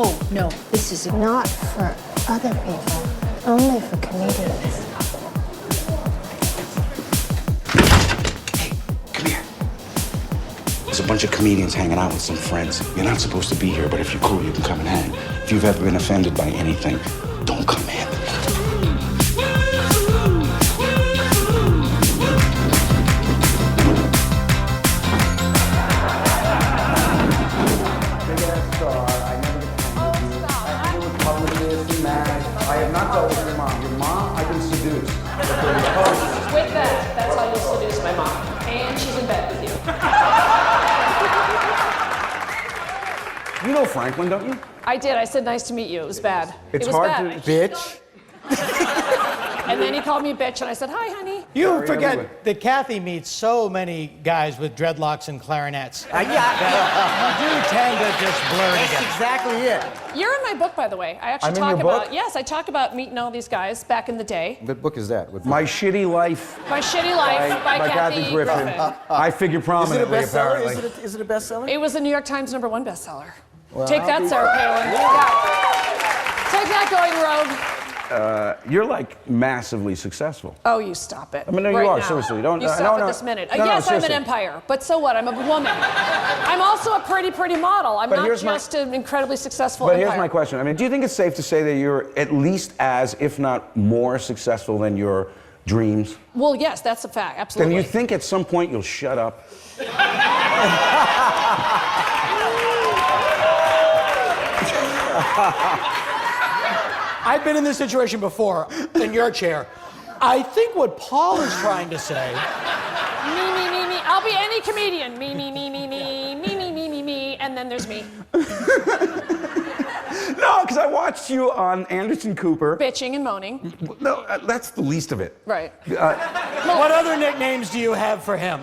Oh, no, this is Not for other people, only for comedians. Hey, come here. There's a bunch of comedians hanging out with some friends. You're not supposed to be here, but if you're cool, you can come and hang. If you've ever been offended by anything, don't come in. I have not dealt with your mom. Your mom, I've been seduced. With that, that's how you'll seduce my mom. And she's in bed with you. You know Franklin, don't you? I did. I said, nice to meet you. It was bad. It's it was hard bad. to... Bitch. And then he called me a bitch, and I said, hi, honey. You forget that Kathy meets so many guys with dreadlocks and clarinets. Yeah. You do tend to just blur That's together. exactly it. You're in my book, by the way. I actually I'm in talk your about... book? Yes, I talk about meeting all these guys back in the day. What book is that? My Shitty Life. My Shitty Life by Kathy Griffin. I figure prominently, Is it a bestseller? apparently. Is it a bestseller? It was a New York Times #1 bestseller. Well, Take that, Sarah Palin. Yeah. Take that, going rogue. You're like massively successful. Oh, you stop it. I mean, no, you right are, now. seriously. Don't- You no, stop no. it this minute. No, no, yes, I'm an seriously. empire, but so what? I'm a woman. I'm also a pretty model. I'm But not here's my- just an incredibly successful But empire. here's my question. I mean, do you think it's safe to say that you're at least as, if not more, successful than your dreams? Well, yes, that's a fact. Absolutely. Then you think at some point you'll shut up? I've been in this situation before, in your chair. I think what Paul is trying to say... Me. I'll be any comedian. Me, and then there's me. No, because I watched you on Anderson Cooper. Bitching and moaning. No, that's the least of it. Right. What other nicknames do you have for him?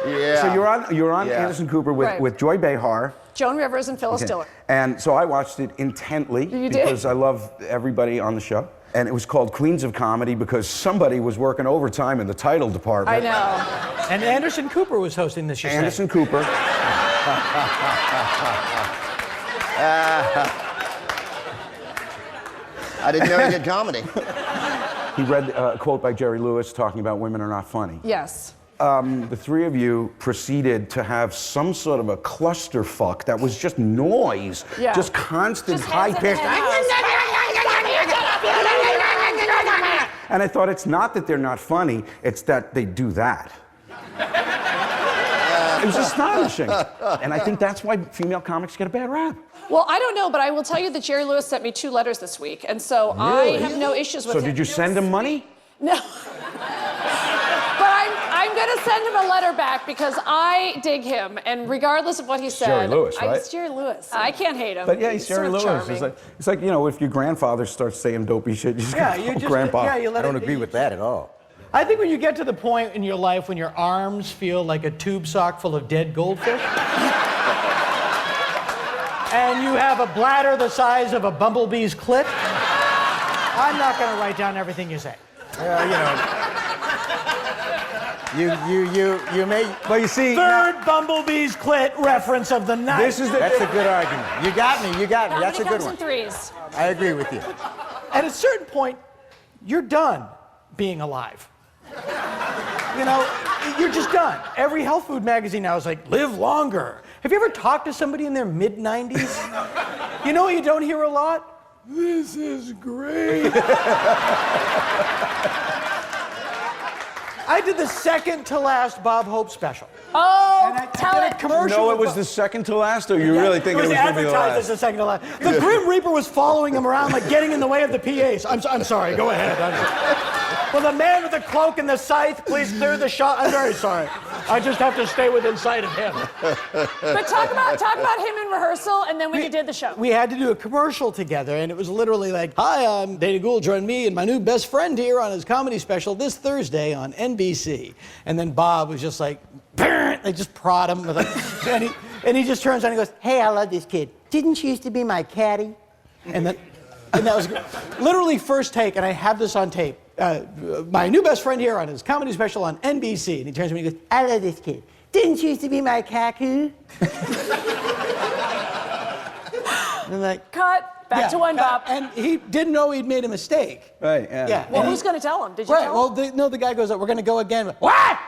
Yeah. So you're on Yeah. Anderson Cooper Right. with Joy Behar. Joan Rivers and Phyllis Diller. And so I watched it intently You did? because I love everybody on the show. And it was called Queens of Comedy because somebody was working overtime in the title department. I know. And Anderson Cooper was hosting this, you say. Anderson Cooper. I didn't know he did comedy. He read a quote by Jerry Lewis talking about women are not funny. Yes. The three of you proceeded to have some sort of a clusterfuck that was just noise, Yeah. just constant Just hands in high-pitched. the house. And I thought it's not that they're not funny, it's that they do that. It was astonishing. And I think that's why female comics get a bad rap. Well, I don't know, but I will tell you that Jerry Lewis sent me 2 letters this week, and so I have no issues with So him. did you send him money? No. But I'm going to send him a letter back because I dig him, and regardless of what he said... Jerry Lewis, right? It's Jerry Lewis. I can't hate him. But yeah, he's Jerry sort of Lewis. charming. It's like, you know, if your grandfather starts saying dopey shit, you just Yeah, go, you just... Grandpa. Yeah, you I let don't it, agree with that at all. I think when you get to the point in your life when your arms feel like a tube sock full of dead goldfish, and you have a bladder the size of a bumblebee's clit, I'm not going to write down everything you say. You may. But you see, Third bumblebee's clit reference of the night. this is the That's a good argument. You got me. That's a good Comedy one. comes in threes. I agree with you. At a certain point, you're done being alive. You know, you're just done. Every health food magazine now is like, live longer. Have you ever talked to somebody in their mid-90s? You know what you don't hear a lot? This is great. I did the second to last Bob Hope special. Oh, And I tell did a it. commercial. No, it with was Bob- the second to last, or you really think it was going to be the advertised as last? the second to last. The Grim Reaper was following him around, like getting in the way of the PAs. I'm sorry. Go ahead. Will the man with the cloak and the scythe please clear the shot? I'm very sorry. I just have to stay within sight of him. But talk about him in rehearsal, and then when you did the show. We had to do a commercial together, and it was literally like, "Hi, I'm Dana Gould. Join me and my new best friend here on his comedy special this Thursday on NBC." And then Bob was just like, "Brr!" They just prod him with and he just turns around and goes, "Hey, I love this kid. Didn't she used to be my caddy?" And that was literally first take, and I have this on tape. My new best friend here on his comedy special on NBC. And he turns to me and he goes, "I love this kid. Didn't she used to be my kaku?" And like, Cut. Back to one, Bob. And he didn't know he'd made a mistake. Right, yeah. Yeah. Well, and who's going to tell him? Did you Right, tell him? well, no, the guy goes, we're going to go again. What?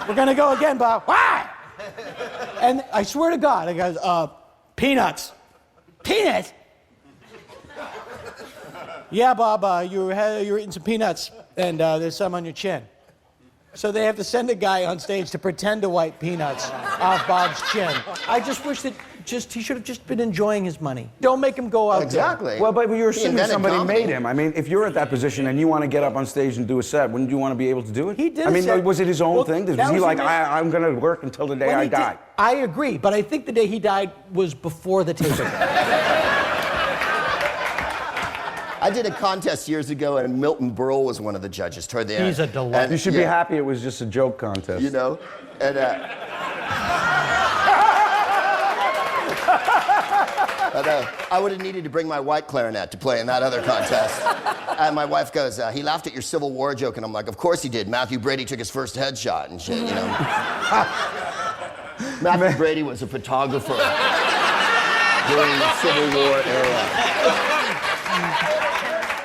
We're going to go again, Bob. What? And I swear to God, I goes, peanuts. Peanuts? Yeah, Bob, you were eating some peanuts, and there's some on your chin. So they have to send a guy on stage to pretend to wipe peanuts off Bob's chin. I just wish that he should have just been enjoying his money. Don't make him go out Exactly. there. Well, but you're He assuming invented somebody comedy. made him. I mean, if you're at that position and you want to get up on stage and do a set, wouldn't you want to be able to do it? He did I a mean, set. was it his own Well, thing? that Was he was like, the main- I'm going to work until the day When I he did- die? I agree, but I think the day he died was before the taping. I did a contest years ago, and Milton Berle was one of the judges toward the end. He's a delight. And, You should be yeah, happy it was just a joke contest. You know? And, I would have needed to bring my white clarinet to play in that other contest. And my wife goes, he laughed at your Civil War joke, and I'm like, of course he did. Matthew Brady took his first headshot and shit, you know? Matthew Brady was a photographer during the Civil War era.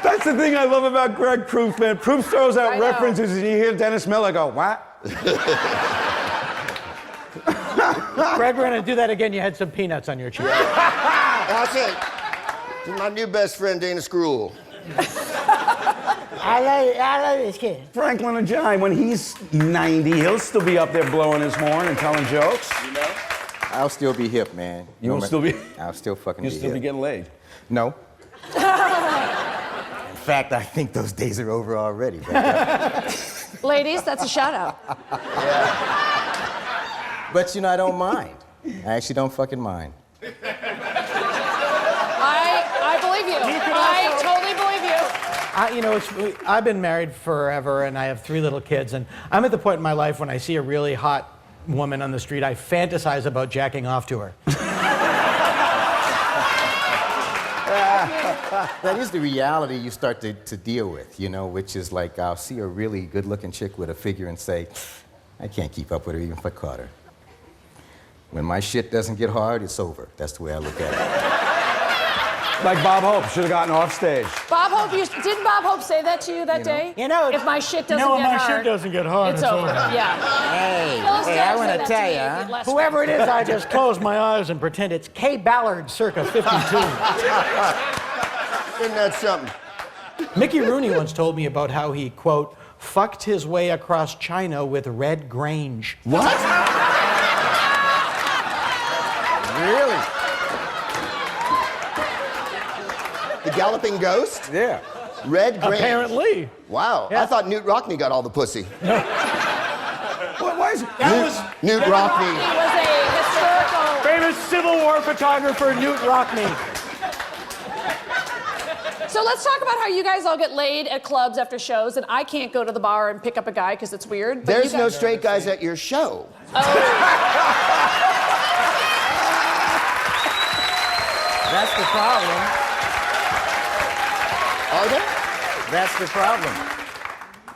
That's the thing I love about Greg Proof, man. Proof throws out I know. references and you hear Dennis Miller go, what? Greg, we're gonna do that again. You had some peanuts on your chin. That's it. This is my new best friend, Dana Skrull. I love this kid. Franklin and John, when he's 90, he'll still be up there blowing his horn and telling jokes. You know? I'll still be hip, man. You will still be... I'll still fucking You'll be still hip. be getting laid. No. In fact, I think those days are over already. Ladies, that's a shout out. But you know, I don't mind. I actually don't fucking mind. I believe you. I totally believe you. I've been married forever, and I have 3 little kids, and I'm at the point in my life when I see a really hot woman on the street, I fantasize about jacking off to her. That is the reality you start to deal with, you know, which is like I'll see a really good-looking chick with a figure and say, I can't keep up with her even if I caught her. When my shit doesn't get hard, it's over. That's the way I look at it. Like Bob Hope, should have gotten off stage. Bob Hope, didn't Bob Hope say that to you that day? You know, if my shit doesn't no, get my hard, shit doesn't get hard, it's over. Yeah. Hey, Phyllis hey, Diller I said want that to tell me you, huh? last whoever it is, I just close my eyes and pretend it's Kay Ballard circa 52. Isn't that something? Mickey Rooney once told me about how he, quote, fucked his way across China with Red Grange. What? Really? The Galloping Ghost? Yeah. Red Grange. Apparently. Wow. Yeah. I thought Newt Rockney got all the pussy. Why is it? Newt Rockney. He was a historical. Famous Civil War photographer Newt Rockney. So let's talk about how you guys all get laid at clubs after shows, and I can't go to the bar and pick up a guy because it's weird. But There's you no guys- straight guys at your show. That's the problem. Are there? That's the problem.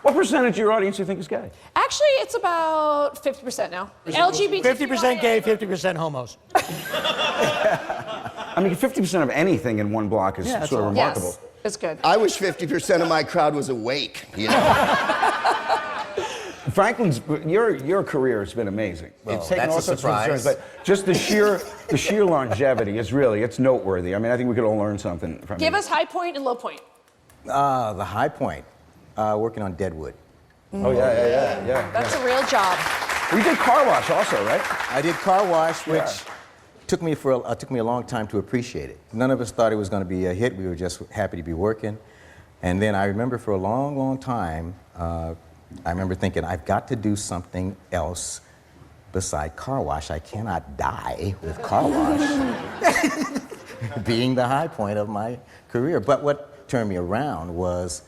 What percentage of your audience do you think is gay? Actually, it's about 50% now. LGBT. 50% gay, 50% homos. I mean, 50% of anything in one block is Yeah, sort of that's remarkable. Yes, it's good. I wish 50% of my crowd was awake, you know? Franklin's, your career has been amazing. Well, It's taken that's all a sorts surprise. of turns, but just the sheer longevity is it's noteworthy. I mean, I think we could all learn something from Give you. us high point and low point. The high point, working on Deadwood. Oh, yeah. That's a real job. We did Car Wash also, right? I did Car Wash, which took me a long time to appreciate it. None of us thought it was going to be a hit. We were just happy to be working. And then I remember for a long, long time, I remember thinking, I've got to do something else beside Car Wash. I cannot die with Car Wash being the high point of my career. But what turned me around was,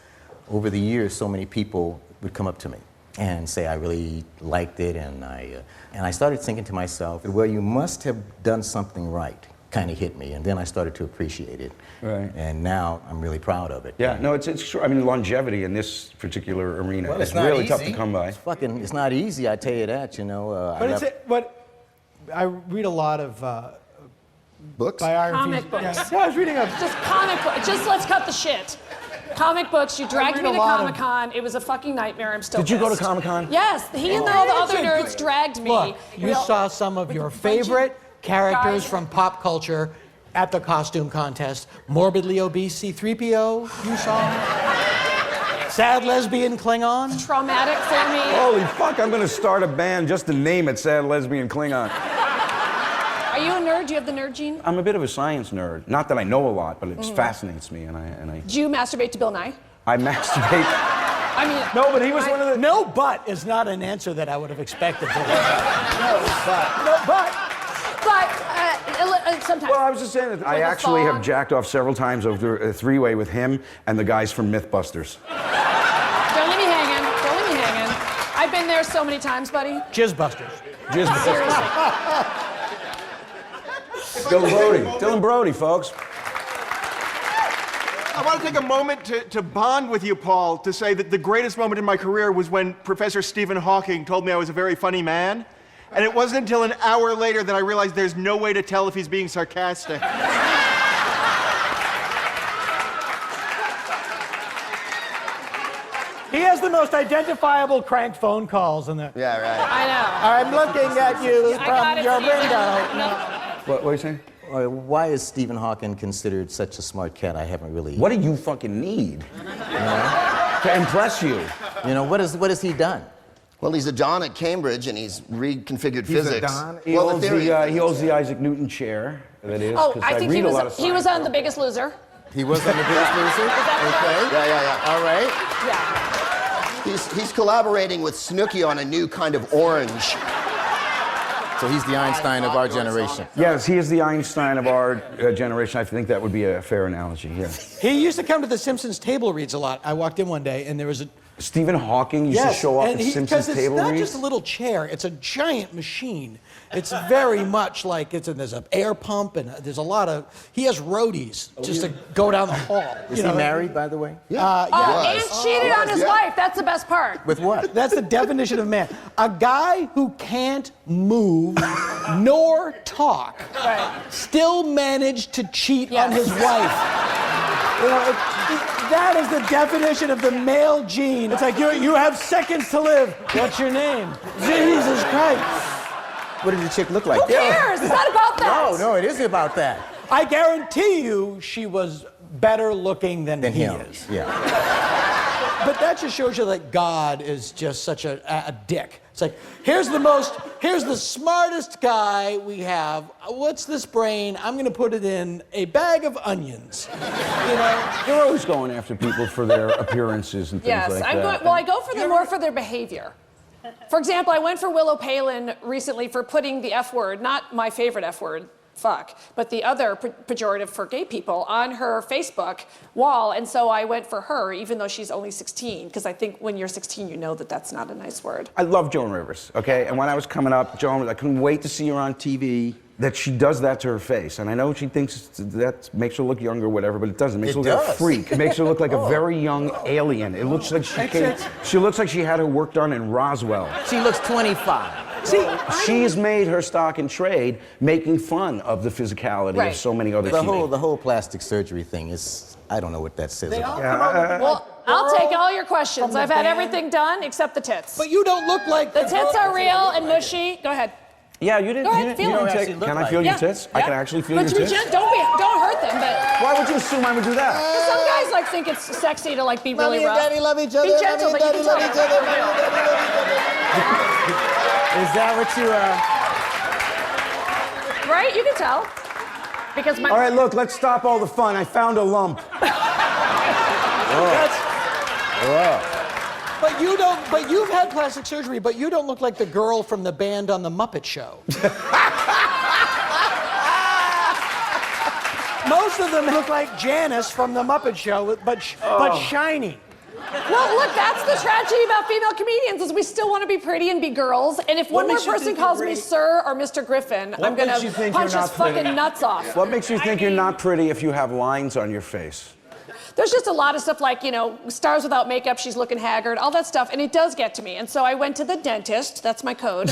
over the years, so many people would come up to me and say I really liked it, and I started thinking to myself, well, you must have done something right. Kind of hit me, and then I started to appreciate it. Right. And now I'm really proud of it. Yeah, no, it's true. I mean, longevity in this particular arena Well, is it's not really easy. tough to come by. It's not easy, I tell you that, you know. But I read a lot of Books? biographies. Comic books. Yeah, I was reading a. Just comic books. Just let's cut the shit. Comic books. You dragged read me a to lot of- Comic-Con. It was a fucking nightmare. I'm still Did you go to pissed. Comic-Con? Yes. He and all the other nerds dragged me. Look, you We all- saw some of with your a bunch of favorite characters guys. from pop culture at the costume contest. Morbidly obese C-3PO, you saw. Sad lesbian Klingon. Traumatic for me. Holy fuck, I'm gonna start a band just to name it Sad Lesbian Klingon. Are you a nerd? Do you have the nerd gene? I'm a bit of a science nerd. Not that I know a lot, but it fascinates me, and I Do you masturbate to Bill Nye? masturbate. I mean, No, but he was one of the. No, but is not an answer that I would have expected. but sometimes. Well, I was just saying that I With a actually have thong. jacked off several times over a three-way with him and the guys from Mythbusters. Don't leave me hanging. Don't leave me hanging. I've been there so many times, buddy. Jizzbusters. Seriously. Dylan Brody, folks. I want to take a moment to bond with you, Paul, to say that the greatest moment in my career was when Professor Stephen Hawking told me I was a very funny man. And it wasn't until an hour later that I realized there's no way to tell if he's being sarcastic. He has the most identifiable crank phone calls in there. Yeah, right. I know. I'm looking at you I got from it, your Stephen. window. No. What are you saying? Why is Stephen Hawking considered such a smart cat? I haven't really. What do you fucking need? To impress you? You know, what has he done? Well, he's a Don at Cambridge, and he's reconfigured physics. He, Well, holds the theory. he holds the Isaac Newton chair, that is, Oh, because I think read he a was. lot of He was science. on The Biggest Loser. He was on The Biggest Loser? Okay. Yeah. All right. Yeah. He's collaborating with Snooki on a new kind of orange. So he's the Einstein of our generation. Yes, he is the Einstein of our generation. I think that would be a fair analogy, yeah. He used to come to the Simpsons table reads a lot. I walked in one day and there was a. Stephen Hawking used to show off and the he- Simpsons 'cause table it's not reads. just a little chair, it's a giant machine. It's very much like there's an air pump and there's a lot of. He has roadies just to go down the hall. Is he married, by the way? Yeah. Oh, Was. and cheated on his wife. That's the best part. With what? That's the definition of man. A guy who can't move nor talk still managed to cheat on his wife. You know, that is the definition of the male gene. It's like you have seconds to live. What's your name? Jesus Christ. What did the chick look like? Who cares? It's not about that. No, it isn't about that. I guarantee you she was better looking than Than he him. is. Yeah. But that just shows you that God is just such a dick. It's like, here's the smartest guy we have. What's this brain? I'm gonna put it in a bag of onions. You know? You're always going after people for their appearances and things Yes, like I'm that. going. Well, I go for them more for their behavior. For example, I went for Willow Palin recently for putting the F word, not my favorite F word, fuck, but the other pejorative for gay people on her Facebook wall, and so I went for her, even though she's only 16, because I think when you're 16, you know that that's not a nice word. I love Joan Rivers, okay? And when I was coming up, Joan, I couldn't wait to see her on TV, that she does that to her face. And I know she thinks that makes her look younger or whatever, but it doesn't. It makes her look like a does. freak. It makes her look like a very young alien. It looks like she looks like she had her work done in Roswell. She looks 25. See, She's made her stock in trade making fun of the physicality Right. of so many other The people. whole plastic surgery thing is, I don't know what that says about. Well, I'll take all your questions. the I've had band. everything done except the tits. but you don't look like The tits are real and mushy. Go ahead. Yeah, you didn't. Go ahead, you didn't, feel you it. don't Actually take. look Can I like feel it. your Yeah. tits? I Yeah. can actually feel But your you tits. don't hurt them. But Why would you assume I would do that? some guys like think it's sexy to like be really Mommy and rough. Daddy love each other. Be gentle, Mommy but and you Daddy can love tell. each other. Mommy and Daddy love each other. Is that what you, Right? You can tell. Because my All right, look, let's stop all the fun. I found a lump. But you don't. But you've had plastic surgery. But you don't look like the girl from the band on the Muppet Show. Most of them look like Janice from the Muppet Show, but shiny. Well, look, that's the tragedy about female comedians is we still want to be pretty and be girls. And if one more makes you person think calls you're me pretty? sir or Mr. Griffin, I'm makes gonna you think punch you're his not pretty? fucking nuts off. What makes you think you're not pretty if you have lines on your face? There's just a lot of stuff like, you know, stars without makeup, she's looking haggard, all that stuff, and it does get to me. And so I went to the dentist, that's my code.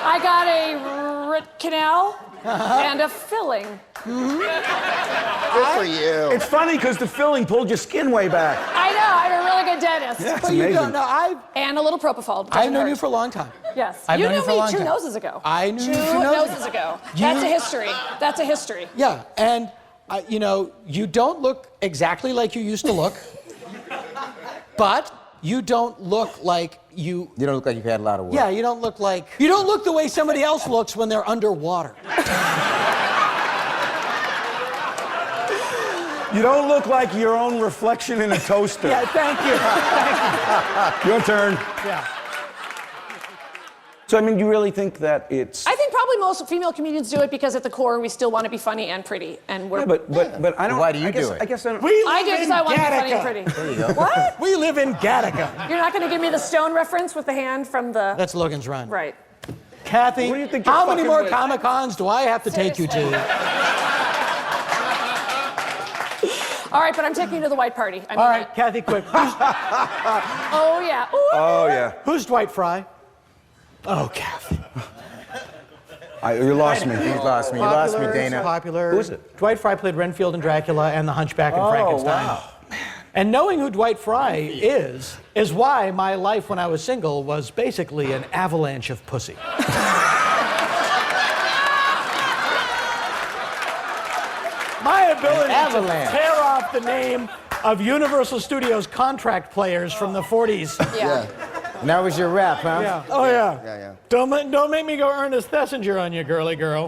I got a root canal. and a filling. Good for you. It's funny because the filling pulled your skin way back. I know, I'm a really good dentist. Yeah, it's But you amazing. don't know. And a little propofol. I've known you for a long time. Yes. I've you known knew you for a me long two time. noses ago. I knew you two 2 noses ago. That's a history. That's a history. Yeah, and you know, you don't look exactly like you used to look, but you don't look like you. You don't look like you've had a lot of work. Yeah, you don't look like. You don't look the way somebody else looks when they're underwater. You don't look like your own reflection in a toaster. Yeah, thank you. Thank Your turn. you. Yeah. So, I mean, you really think that it's... I think probably most female comedians do it because at the core we still want to be funny and pretty, and we're. Yeah, but I don't... Why do you I guess, do it? I guess I don't... I do because I want to be funny and pretty. There you go. What? We live in Gattaca. You're not going to give me the stone reference with the hand from the. That's Logan's Run. Right. Kathy, What do you think you're how many fucking more with? Comic-Cons do I have to take you to? All right, but I'm taking you to the white party. I mean, All right, Kathy, quick. Oh yeah. Ooh. Oh, yeah. Who's Dwight Fry? Oh, Kathy. You lost me. You lost me. You lost me, Popular, Dana. Popular. Who is it? Dwight Fry played Renfield in Dracula and the Hunchback in Oh, Frankenstein. wow. And knowing who Dwight Fry is why my life when I was single was basically an avalanche of pussy. My ability Avalanche. to tear off the name of Universal Studios contract players from the 40s. Yeah. And that was your rap, huh? Yeah. Oh, yeah. Yeah. Don't make me go Ernest Thesiger on you, girly girl.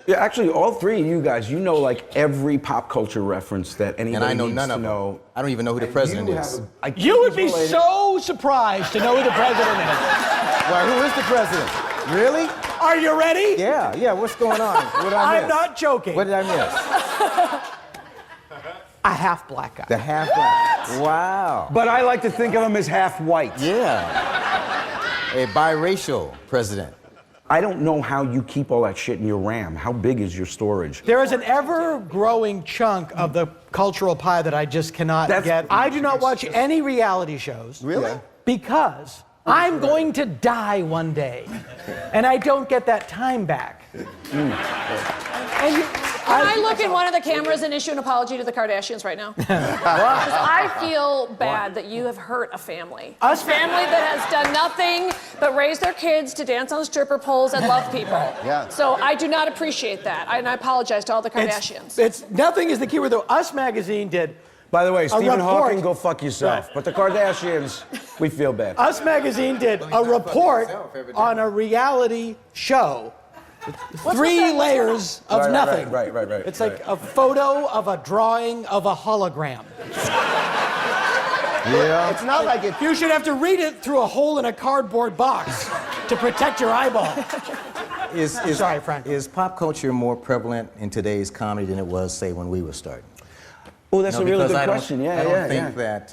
Yeah, actually, all three of you guys, you know like every pop culture reference that anybody And I know needs none to of them. know. I don't even know who the president is. You would be so surprised to know who the president is. Why, who is the president? Really? Are you ready? Yeah. What's going on? What did I miss? I'm not joking. What did I miss? A half black guy. The half black. Wow. But I like to think of him as half white. Yeah. A biracial president. I don't know how you keep all that shit in your RAM. How big is your storage? There is an ever-growing chunk of the cultural pie that I just cannot get. I do not watch any reality shows. Really? Yeah. Because I'm going to die one day, and I don't get that time back. And Can I look in one of the cameras and issue an apology to the Kardashians right now? 'Cause I feel bad that you have hurt a family. A family that has done nothing but raise their kids to dance on stripper poles and love people. Yeah. So I do not appreciate that, and I apologize to all the Kardashians. It's nothing is the keyword though. Us Magazine did. By the way, Stephen report. Hawking, go fuck yourself. But the Kardashians, we feel bad. Us Magazine did a report on a reality show. Three layers of nothing. Right. It's like a photo of a drawing of a hologram. Yeah. It's not like it. You should have to read it through a hole in a cardboard box to protect your eyeball. Sorry, Frank. Is pop culture more prevalent in today's comedy than it was, say, when we were starting? Oh, that's No, a really because good I don't- question. I don't think that.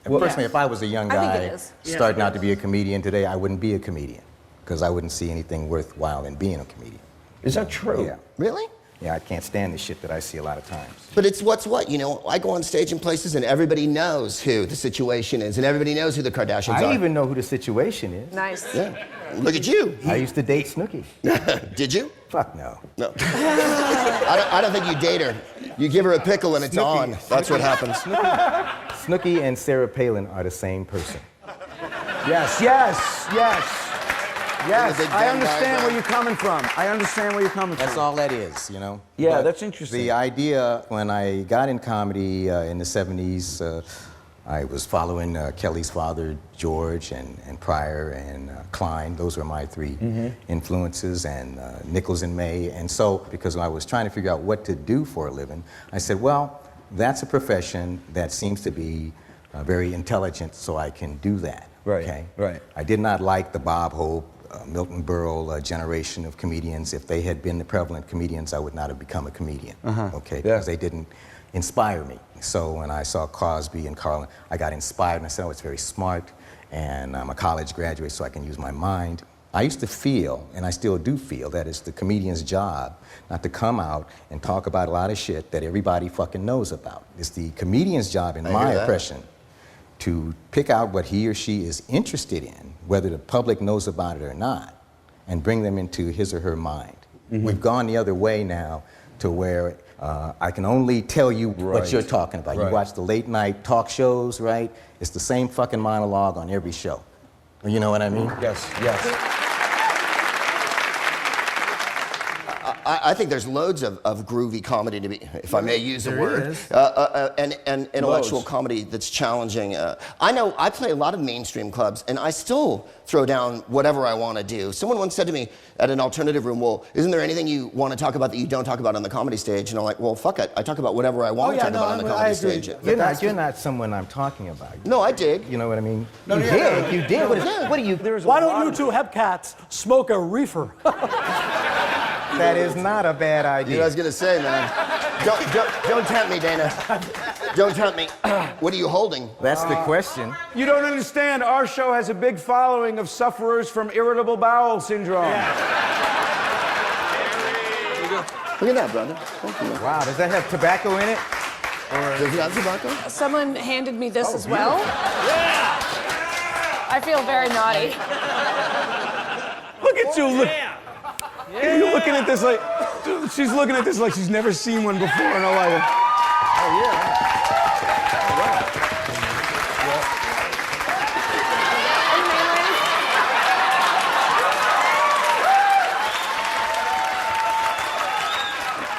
Personally, if I was a young I think guy it is. starting out to be a comedian today, I wouldn't be a comedian because I wouldn't see anything worthwhile in being a comedian. Is that true? Yeah. Really? Yeah, I can't stand the shit that I see a lot of times. But it's what's what, you know. I go on stage in places and everybody knows who the situation is, and everybody knows who the Kardashians are. I even know who the situation is. Nice. Yeah. Look at you. I used to date Snooki. Did you? Fuck no. No. I don't think you date her. You give her a pickle and it's Snooki. on. That's what happens. Snooki and Sarah Palin are the same person. Yes. Yes, big I Venn understand diagram. where you're coming from. I understand where you're coming That's from. all that is, you know? Yeah, But that's interesting. The idea, when I got in comedy in the 70s, I was following Kelly's father, George, and Pryor, and Klein. Those were my three influences, and Nichols and May. And so, because I was trying to figure out what to do for a living, I said, well, that's a profession that seems to be very intelligent, so I can do that. Right, Okay? right. I did not like the Bob Hope, Milton Berle generation of comedians. If they had been the prevalent comedians, I would not have become a comedian. Okay, because they didn't inspire me. So when I saw Cosby and Carlin, I got inspired and I said, oh, it's very smart, and I'm a college graduate, so I can use my mind. I used to feel, and I still do feel, that it's the comedian's job not to come out and talk about a lot of shit that everybody fucking knows about. It's the comedian's job, in my impression, to pick out what he or she is interested in, whether the public knows about it or not, and bring them into his or her mind. We've gone the other way now to where I can only tell you what you're talking about. You watch the late night talk shows, right? It's the same fucking monologue on every show. You know what I mean? Yes, yes. I think there's loads of groovy comedy to be, if I may use a word, and intellectual comedy that's challenging. I know I play a lot of mainstream clubs, and I still throw down whatever I want to do. Someone once said to me at an alternative room, well, isn't there anything you want to talk about that you don't talk about on the comedy stage? And I'm like, well, fuck it. I talk about whatever I want to talk about on the comedy stage. You're not someone I'm talking about. No, I dig. You know what I mean? No, you did. What are you? Why don't you two hepcats smoke a reefer? That is not a bad idea. You know, I was gonna say, man. Don't tempt me, Dana. Don't tempt me. What are you holding? That's the question. You don't understand. Our show has a big following of sufferers from irritable bowel syndrome. Look at that, brother. Thank you. Wow, does that have tobacco in it? Does it have tobacco? Someone handed me this as well. Yeah. I feel very naughty. Look at you. Look. You're looking at this like, she's looking at this like she's never seen one before in her life. Oh, yeah. All right.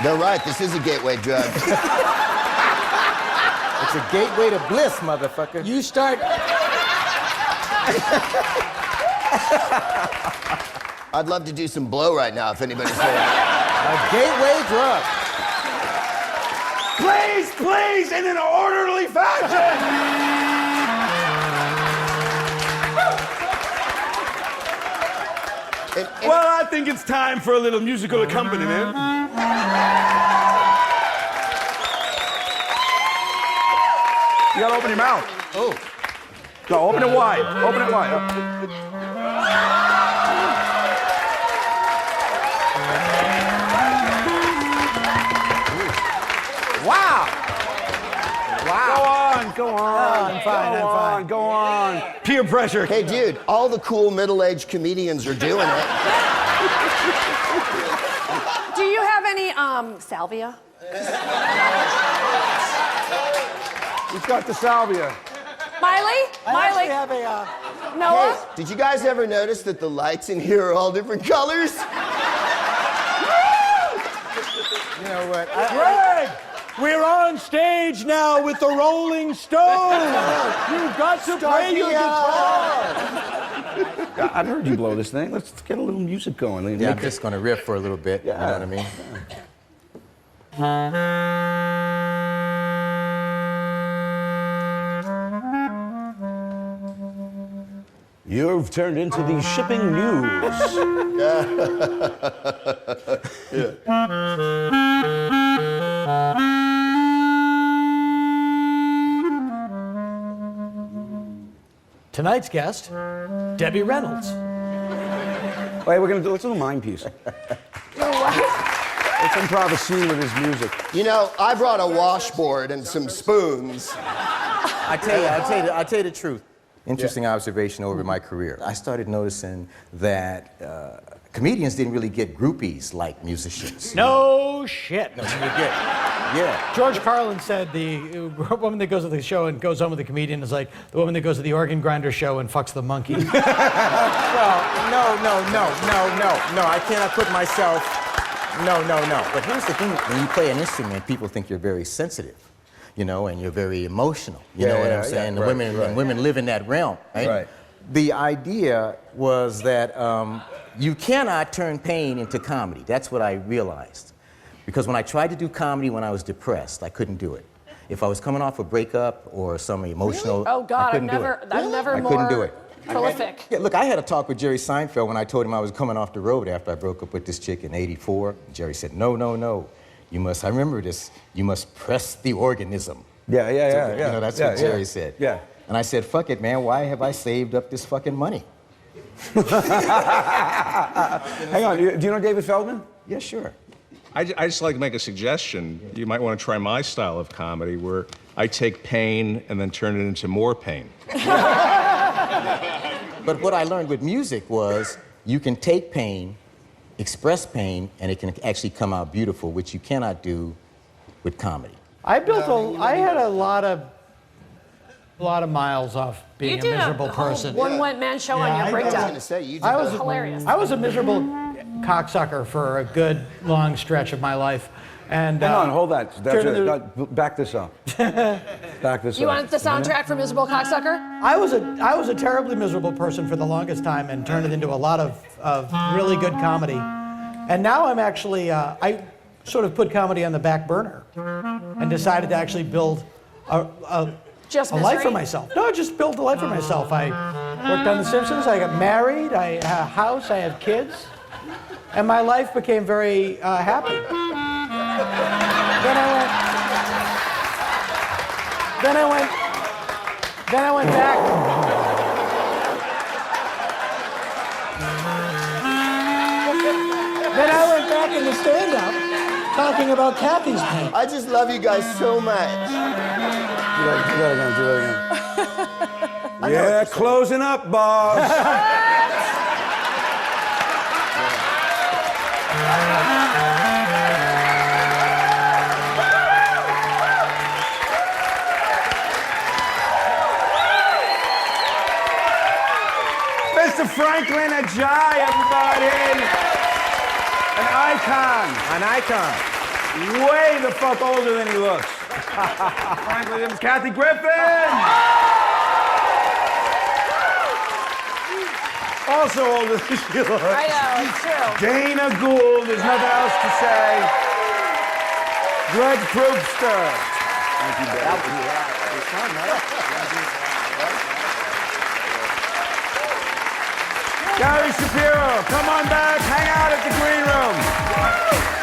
They're right. This is a gateway drug. It's a gateway to bliss, motherfucker. You start. I'd love to do some blow right now if anybody's saying A gateway drug. Please, please, in an orderly fashion. Well, I think it's time for a little musical accompaniment. You gotta open your mouth. Oh. No, open it wide. Open it wide. Wow. Wow. Go on. I'm fine. Go on. Peer pressure. Hey, dude, all the cool middle-aged comedians are doing it. Do you have any salvia? He's got the salvia. Miley? I Miley? actually have a. Noah? Hey, did you guys ever notice that the lights in here are all different colors? You know what? Greg, we're on stage now with the Rolling Stones. You've got to play your guitar. I've heard you blow this thing. Let's get a little music going. Yeah, I'm just going to riff for a little bit. You know what I mean? You've turned into the shipping news. Tonight's guest, Debbie Reynolds. Wait, let's do a little mind piece. Let's improv a scene with his music. You know, I brought a washboard and some spoons. I tell you the truth. Interesting observation over my career. I started noticing that comedians didn't really get groupies like musicians. No shit. No, you get. Yeah. George Carlin said the woman that goes to the show and goes home with the comedian is like the woman that goes to the organ grinder show and fucks the monkey. Well, no. I cannot put myself. No. But here's the thing: when you play an instrument, people think you're very sensitive. You know, and you're very emotional. You know what I'm saying? Yeah, women live in that realm, right? Right. The idea was that you cannot turn pain into comedy. That's what I realized. Because when I tried to do comedy when I was depressed, I couldn't do it. If I was coming off a breakup or some emotional, Oh God, I couldn't do it. I've never I more couldn't do it. prolific. Yeah, look, I had a talk with Jerry Seinfeld when I told him I was coming off the road after I broke up with this chick in '84. Jerry said, no. You must, I remember this, you must press the organism. Yeah. You know, that's what Jerry said. Yeah. And I said, fuck it, man, why have I saved up this fucking money? Hang on, do you know David Feldman? Yeah, sure. I just like to make a suggestion. You might want to try my style of comedy where I take pain and then turn it into more pain. But what I learned with music was you can take pain express pain and it can actually come out beautiful, which you cannot do with comedy. I had a lot of miles off being You a did miserable a whole person. one-man show on Yeah, your I I was breakdown. gonna say, you did I was that. Hilarious. I was a miserable cocksucker for a good long stretch of my life. And Hang on, hold that. That's turn it. the- Back this up. Back this You up. wanted the soundtrack for Miserable Cocksucker? I was a terribly miserable person for the longest time and turned it into a lot of really good comedy. And now I'm actually, I sort of put comedy on the back burner and decided to actually build a Just life for misery? myself. No, just build a life for myself. I worked on The Simpsons, I got married, I had a house, I have kids, and my life became very happy. Then I went back. Then I went back into stand-up, talking about Kathy's pain. I just love you guys so much. Do that again. Yeah, closing up, boss. Mr. Franklin Ajay, everybody. An icon. An icon. Way the fuck older than he looks. Franklin, this is Kathy Griffin. Also older than she looks. I know, it's true. Dana Gould, there's nothing else to say. Greg Proopster. Thank you, baby. Gary Shapiro, come on back, hang out at the green room.